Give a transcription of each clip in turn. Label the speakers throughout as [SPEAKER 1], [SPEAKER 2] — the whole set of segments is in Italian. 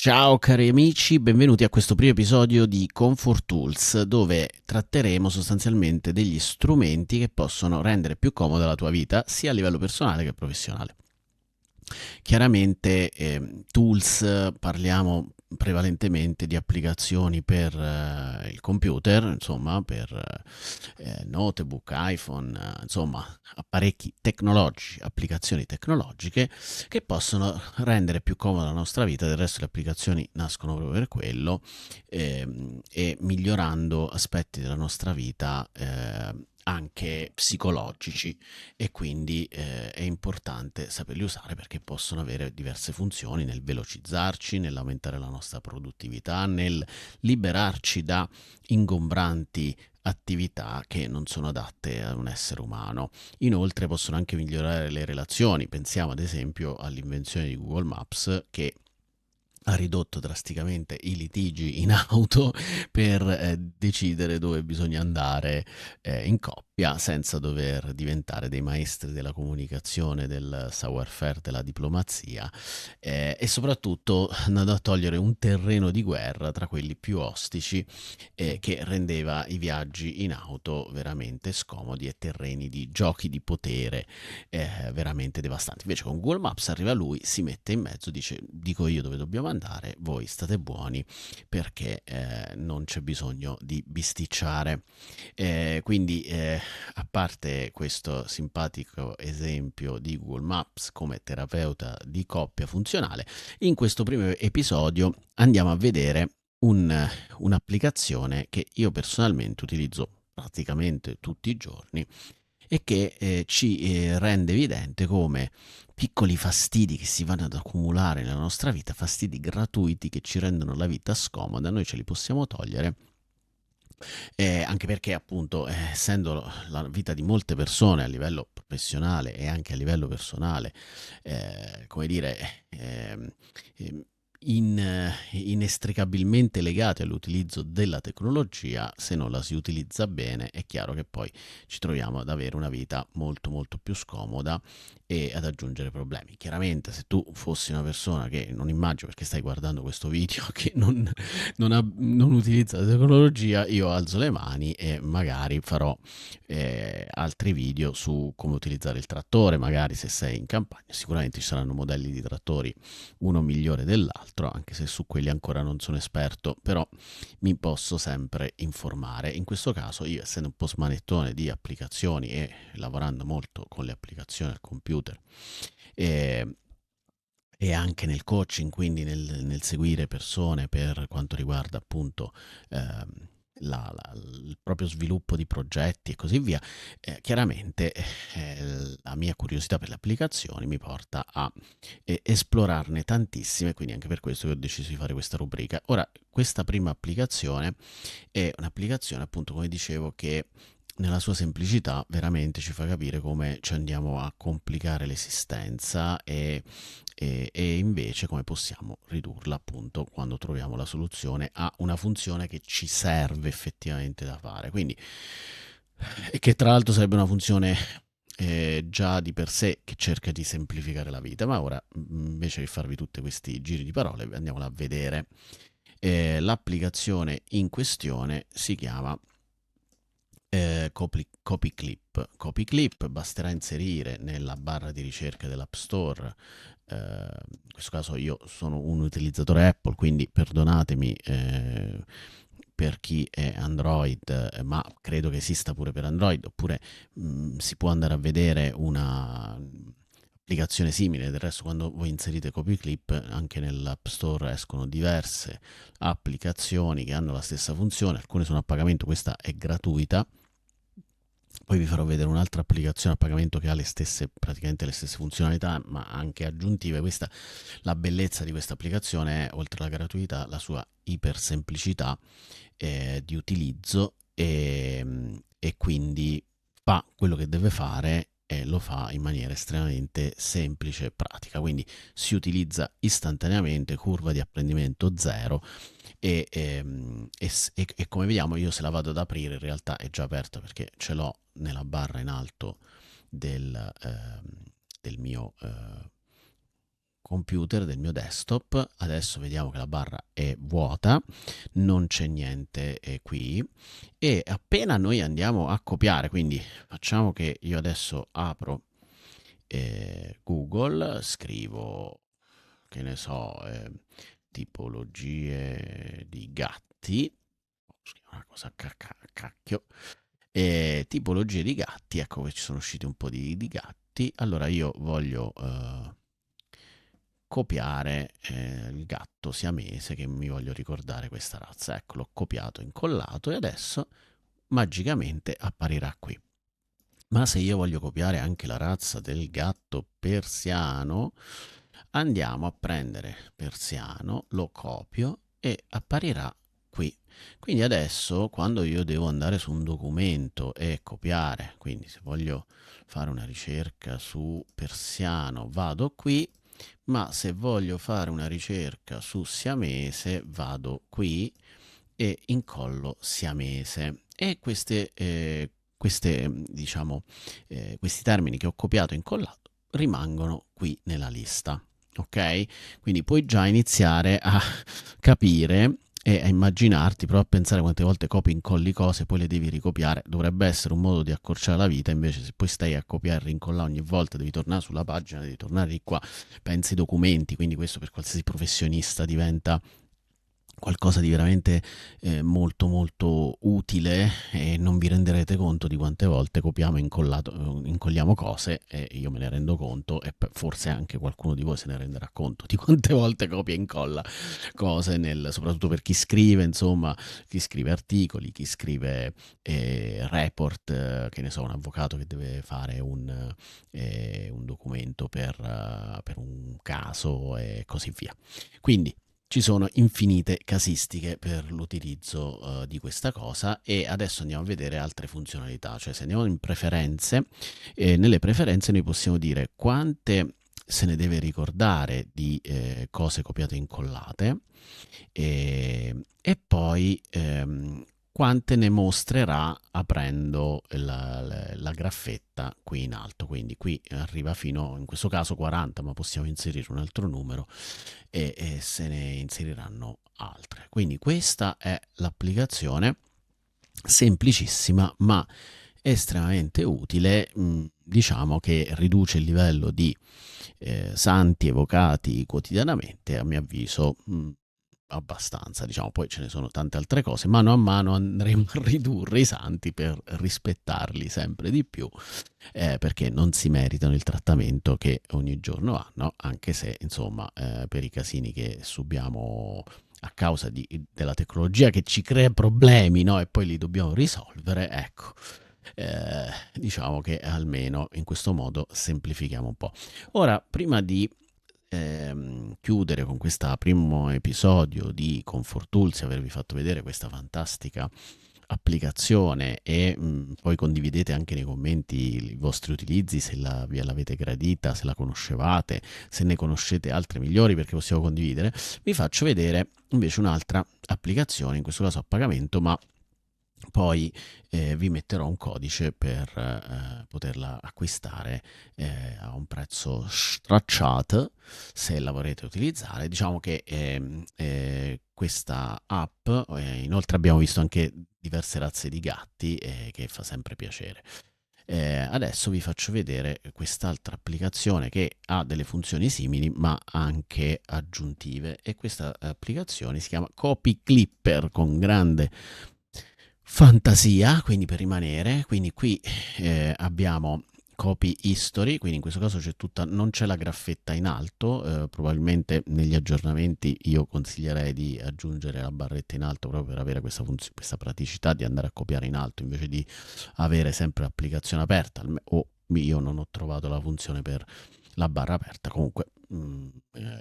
[SPEAKER 1] Ciao cari amici, benvenuti a questo primo episodio di Comfort Tools, dove tratteremo sostanzialmente degli strumenti che possono rendere più comoda la tua vita, sia a livello personale che professionale. Chiaramente tools, parliamo prevalentemente di applicazioni per il computer, insomma, per notebook, iPhone, insomma, apparecchi tecnologici, applicazioni tecnologiche che possono rendere più comoda la nostra vita. Del resto le applicazioni nascono proprio per quello, e migliorando aspetti della nostra vita anche psicologici, e quindi è importante saperli usare perché possono avere diverse funzioni nel velocizzarci, nell'aumentare la nostra produttività, nel liberarci da ingombranti attività che non sono adatte a un essere umano. Inoltre possono anche migliorare le relazioni. Pensiamo ad esempio all'invenzione di Google Maps, che ha ridotto drasticamente i litigi in auto per decidere dove bisogna andare in coppia, senza dover diventare dei maestri della comunicazione, del savoir-faire, della diplomazia, e soprattutto andando a togliere un terreno di guerra tra quelli più ostici, che rendeva i viaggi in auto veramente scomodi e terreni di giochi di potere veramente devastanti. Invece con Google Maps arriva lui, si mette in mezzo, dice dico io dove dobbiamo andare, voi state buoni perché non c'è bisogno di bisticciare. Quindi a parte questo simpatico esempio di Google Maps come terapeuta di coppia funzionale, in questo primo episodio andiamo a vedere un'applicazione che io personalmente utilizzo praticamente tutti i giorni e che ci rende evidente come piccoli fastidi che si vanno ad accumulare nella nostra vita, fastidi gratuiti che ci rendono la vita scomoda, noi ce li possiamo togliere, anche perché appunto essendo la vita di molte persone a livello professionale e anche a livello personale, come dire, inestricabilmente legate all'utilizzo della tecnologia, se non la si utilizza bene è chiaro che poi ci troviamo ad avere una vita molto molto più scomoda e ad aggiungere problemi. Chiaramente se tu fossi una persona che, non immagino perché stai guardando questo video, che non utilizza la tecnologia, io alzo le mani e magari farò altri video su come utilizzare il trattore, magari se sei in campagna. Sicuramente ci saranno modelli di trattori uno migliore dell'altro, anche se su quelli ancora non sono esperto, però mi posso sempre informare. In questo caso io, essendo un po' smanettone di applicazioni e lavorando molto con le applicazioni al computer, e anche nel coaching, quindi nel seguire persone per quanto riguarda appunto il proprio sviluppo di progetti e così via, chiaramente la mia curiosità per le applicazioni mi porta a esplorarne tantissime, quindi anche per questo che ho deciso di fare questa rubrica. Ora, questa prima applicazione è un'applicazione, appunto, come dicevo, che nella sua semplicità veramente ci fa capire come ci andiamo a complicare l'esistenza, e invece come possiamo ridurla, appunto, quando troviamo la soluzione a una funzione che ci serve effettivamente da fare. Quindi, e che tra l'altro sarebbe una funzione già di per sé che cerca di semplificare la vita, ma ora invece che farvi tutti questi giri di parole, andiamola a vedere. L'applicazione in questione si chiama CopyClip. CopyClip basterà inserire nella barra di ricerca dell'App Store. In questo caso io sono un utilizzatore Apple, quindi perdonatemi per chi è Android, ma credo che esista pure per Android, oppure si può andare a vedere una applicazione simile. Del resto, quando voi inserite CopyClip, anche nell'App Store escono diverse applicazioni che hanno la stessa funzione, alcune sono a pagamento, questa è gratuita. Poi vi farò vedere un'altra applicazione a pagamento che ha le stesse, praticamente le stesse funzionalità, ma anche aggiuntive. Questa, la bellezza di questa applicazione è, oltre alla gratuità, la sua iper semplicità di utilizzo, e quindi fa quello che deve fare e lo fa in maniera estremamente semplice e pratica. Quindi si utilizza istantaneamente, curva di apprendimento zero, e come vediamo, io se la vado ad aprire in realtà è già aperta perché ce l'ho nella barra in alto del mio computer, del mio desktop. Adesso vediamo che la barra è vuota, non c'è niente qui, e appena noi andiamo a copiare, quindi facciamo che io adesso apro Google, scrivo, che ne so, tipologie di gatti, scrivo una cosa cacchio, tipologie di gatti, ecco che ci sono usciti un po' di gatti. Allora io voglio copiare il gatto siamese, che mi voglio ricordare questa razza. Ecco, l'ho copiato, incollato, e adesso magicamente apparirà qui. Ma se io voglio copiare anche la razza del gatto persiano, andiamo a prendere persiano, lo copio e apparirà qui. Quindi adesso, quando io devo andare su un documento e copiare, quindi se voglio fare una ricerca su persiano vado qui, ma se voglio fare una ricerca su siamese vado qui e incollo siamese. E diciamo, questi termini che ho copiato e incollato rimangono qui nella lista. Ok? Quindi puoi già iniziare a capire e a immaginarti, prova a pensare quante volte copi e incolli cose, poi le devi ricopiare. Dovrebbe essere un modo di accorciare la vita, invece se poi stai a copiare e rincollare ogni volta, devi tornare sulla pagina, devi tornare di qua, pensi ai documenti, quindi questo per qualsiasi professionista diventa qualcosa di veramente molto molto utile, e non vi renderete conto di quante volte copiamo e incolliamo cose, e io me ne rendo conto, e forse anche qualcuno di voi se ne renderà conto di quante volte copia e incolla cose, soprattutto per chi scrive, insomma, chi scrive articoli, chi scrive report, che ne so, un avvocato che deve fare un documento per un caso e così via. Quindi ci sono infinite casistiche per l'utilizzo di questa cosa, e adesso andiamo a vedere altre funzionalità. Cioè, se andiamo in preferenze, nelle preferenze noi possiamo dire quante se ne deve ricordare di cose copiate e incollate, e poi quante ne mostrerà aprendo la graffetta qui in alto. Quindi qui arriva fino, in questo caso, 40, ma possiamo inserire un altro numero e se ne inseriranno altre. Quindi questa è l'applicazione, semplicissima ma estremamente utile. Diciamo che riduce il livello di santi evocati quotidianamente, a mio avviso, abbastanza. Diciamo, poi ce ne sono tante altre cose, mano a mano andremo a ridurre i santi per rispettarli sempre di più, perché non si meritano il trattamento che ogni giorno hanno, anche se, insomma, per i casini che subiamo a causa della tecnologia che ci crea problemi, no? E poi li dobbiamo risolvere, ecco. Diciamo che almeno in questo modo semplifichiamo un po'. Ora, prima di chiudere con questo primo episodio di Comfort Tools e avervi fatto vedere questa fantastica applicazione, e poi condividete anche nei commenti i vostri utilizzi, se ve l'avete gradita, se la conoscevate, se ne conoscete altre migliori, perché possiamo condividere. Vi faccio vedere invece un'altra applicazione, in questo caso a pagamento, ma poi vi metterò un codice per poterla acquistare a un prezzo stracciato, se la vorrete utilizzare. Diciamo che questa app, inoltre abbiamo visto anche diverse razze di gatti, che fa sempre piacere. Adesso vi faccio vedere quest'altra applicazione che ha delle funzioni simili ma anche aggiuntive, e questa applicazione si chiama Copy Clipper, con grande fantasia, quindi per rimanere. Quindi qui abbiamo copy history, quindi in questo caso non c'è la graffetta in alto, probabilmente negli aggiornamenti io consiglierei di aggiungere la barretta in alto, proprio per avere questa praticità di andare a copiare in alto invece di avere sempre l'applicazione aperta, o io non ho trovato la funzione per la barra aperta. Comunque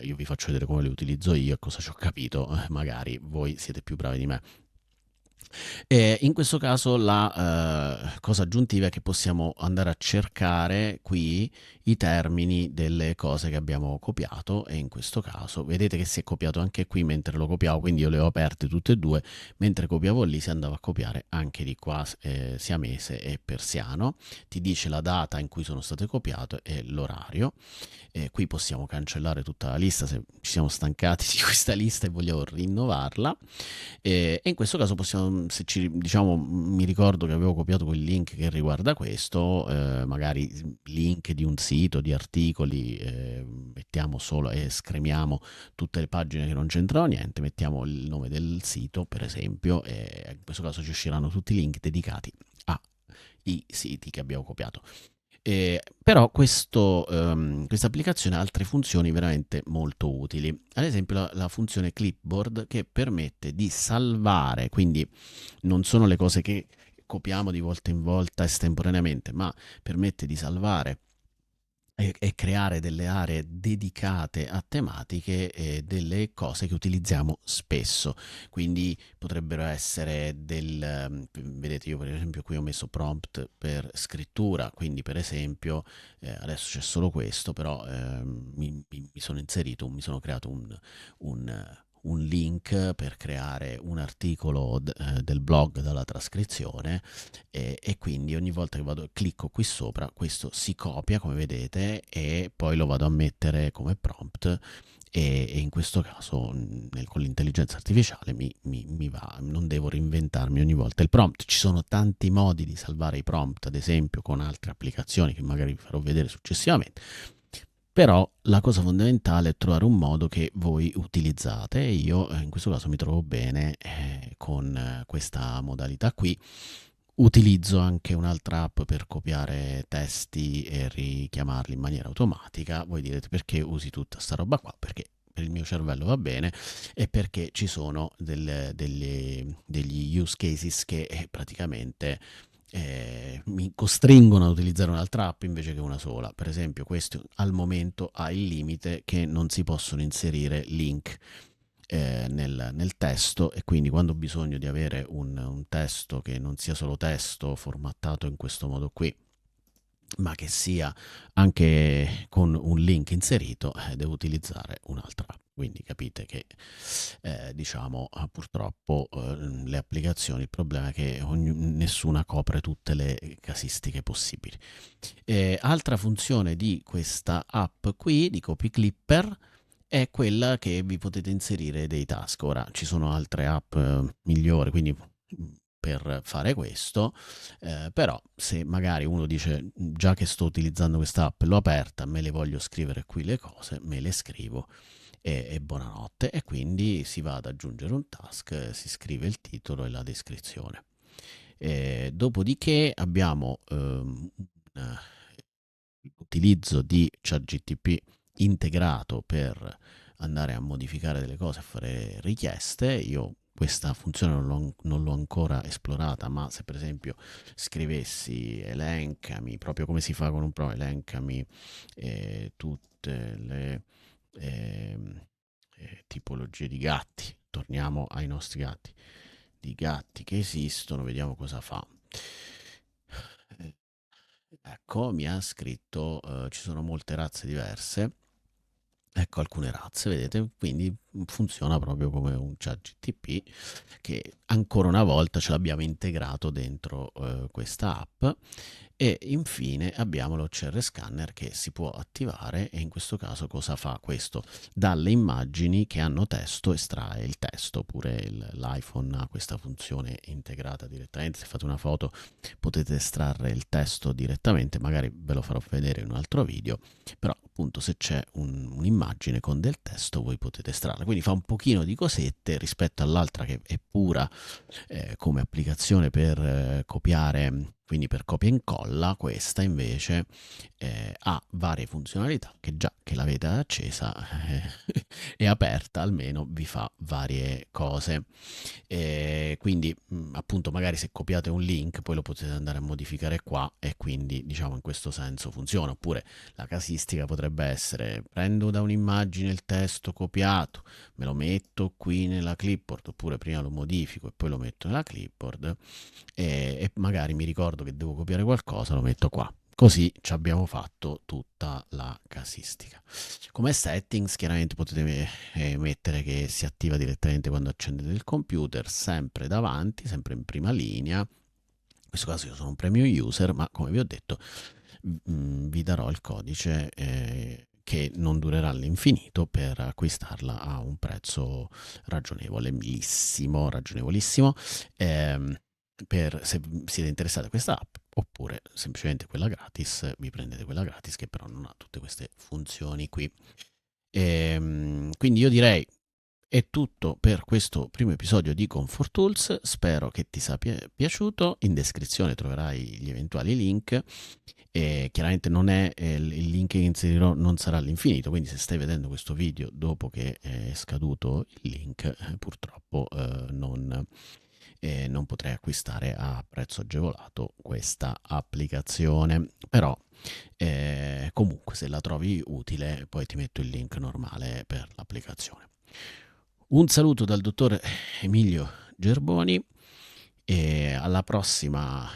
[SPEAKER 1] io vi faccio vedere come le utilizzo io e cosa ci ho capito, magari voi siete più bravi di me. In questo caso la cosa aggiuntiva è che possiamo andare a cercare qui i termini delle cose che abbiamo copiato e in questo caso vedete che si è copiato anche qui mentre lo copiavo, quindi io le ho aperte tutte e due, mentre copiavo lì si andava a copiare anche di qua siamese e persiano, ti dice la data in cui sono state copiate e l'orario. Qui possiamo cancellare tutta la lista se ci siamo stancati di questa lista e vogliamo rinnovarla. E in questo caso possiamo, se ci, diciamo, mi ricordo che avevo copiato quel link che riguarda questo, magari link di un sito, di articoli, mettiamo solo e scremiamo tutte le pagine che non c'entrano niente, mettiamo il nome del sito, per esempio, e in questo caso ci usciranno tutti i link dedicati ai siti che abbiamo copiato. Però questa applicazione ha altre funzioni veramente molto utili. Ad esempio la funzione clipboard che permette di salvare, quindi non sono le cose che copiamo di volta in volta estemporaneamente, ma permette di salvare e creare delle aree dedicate a tematiche e delle cose che utilizziamo spesso. Quindi potrebbero essere vedete io per esempio qui ho messo prompt per scrittura, quindi per esempio adesso c'è solo questo, però mi sono inserito, mi sono creato un link per creare un articolo del blog dalla trascrizione e quindi ogni volta che vado clicco qui sopra questo si copia come vedete e poi lo vado a mettere come prompt e in questo caso con l'intelligenza artificiale mi va, non devo reinventarmi ogni volta il prompt. Ci sono tanti modi di salvare i prompt, ad esempio con altre applicazioni che magari vi farò vedere successivamente, però la cosa fondamentale è trovare un modo che voi utilizzate e io in questo caso mi trovo bene con questa modalità qui. Utilizzo anche un'altra app per copiare testi e richiamarli in maniera automatica. Voi direte perché usi tutta sta roba qua? Perché per il mio cervello va bene e perché ci sono degli use cases che praticamente mi costringono ad utilizzare un'altra app invece che una sola. Per esempio, questo al momento ha il limite che non si possono inserire link nel testo e quindi quando ho bisogno di avere un testo che non sia solo testo formattato in questo modo qui, ma che sia anche con un link inserito, devo utilizzare un'altra app. Quindi capite che diciamo purtroppo le applicazioni, il problema è che nessuna copre tutte le casistiche possibili. Altra funzione di questa app qui, di Copy Clipper, è quella che vi potete inserire dei task. Ora ci sono altre app migliori, quindi per fare questo, però se magari uno dice già che sto utilizzando questa app, l'ho aperta, me le voglio scrivere qui le cose, me le scrivo e buonanotte e quindi si va ad aggiungere un task, si scrive il titolo e la descrizione. Dopodiché abbiamo l'utilizzo di ChatGTP integrato per andare a modificare delle cose, a fare richieste. Io questa funzione non l'ho ancora esplorata, ma se per esempio scrivessi elencami, proprio come si fa con un pro, elencami tutte le tipologie di gatti, torniamo ai nostri gatti, di gatti che esistono, vediamo cosa fa. Ecco, mi ha scritto, ci sono molte razze diverse. Ecco alcune razze, vedete? Quindi funziona proprio come un ChatGTP che ancora una volta ce l'abbiamo integrato dentro questa app e infine abbiamo l'OCR Scanner che si può attivare e in questo caso cosa fa questo? Dalle immagini che hanno testo estrae il testo, oppure l'iPhone ha questa funzione integrata direttamente, se fate una foto potete estrarre il testo direttamente, magari ve lo farò vedere in un altro video, però appunto se c'è un'immagine con del testo voi potete estrarla, quindi fa un pochino di cosette rispetto all'altra che è pura come applicazione per copiare, quindi per copia e incolla. Questa invece ha varie funzionalità che già che l'avete accesa e aperta almeno vi fa varie cose. Quindi appunto magari se copiate un link poi lo potete andare a modificare qua e quindi diciamo in questo senso funziona, oppure la casistica potrebbe potrebbe essere: prendo da un'immagine il testo copiato, me lo metto qui nella clipboard, oppure prima lo modifico e poi lo metto nella clipboard e magari mi ricordo che devo copiare qualcosa, lo metto qua. Così ci abbiamo fatto tutta la casistica. Come settings, chiaramente potete mettere che si attiva direttamente quando accendete il computer, sempre davanti, sempre in prima linea. In questo caso io sono un premium user, ma come vi ho detto, vi darò il codice che non durerà all'infinito per acquistarla a un prezzo ragionevolissimo, ragionevolissimo. Ehm, se siete interessati a questa app, oppure semplicemente quella gratis, vi prendete quella gratis che però non ha tutte queste funzioni qui. Quindi io direi è tutto per questo primo episodio di Comfort Tools, spero che ti sia piaciuto, in descrizione troverai gli eventuali link e chiaramente non è il link che inserirò non sarà all'infinito, quindi se stai vedendo questo video dopo che è scaduto il link, purtroppo non potrai acquistare a prezzo agevolato questa applicazione, però comunque se la trovi utile poi ti metto il link normale per l'applicazione. Un saluto dal dottor Emilio Gerboni e alla prossima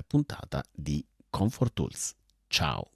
[SPEAKER 1] puntata di Comfort Tools. Ciao!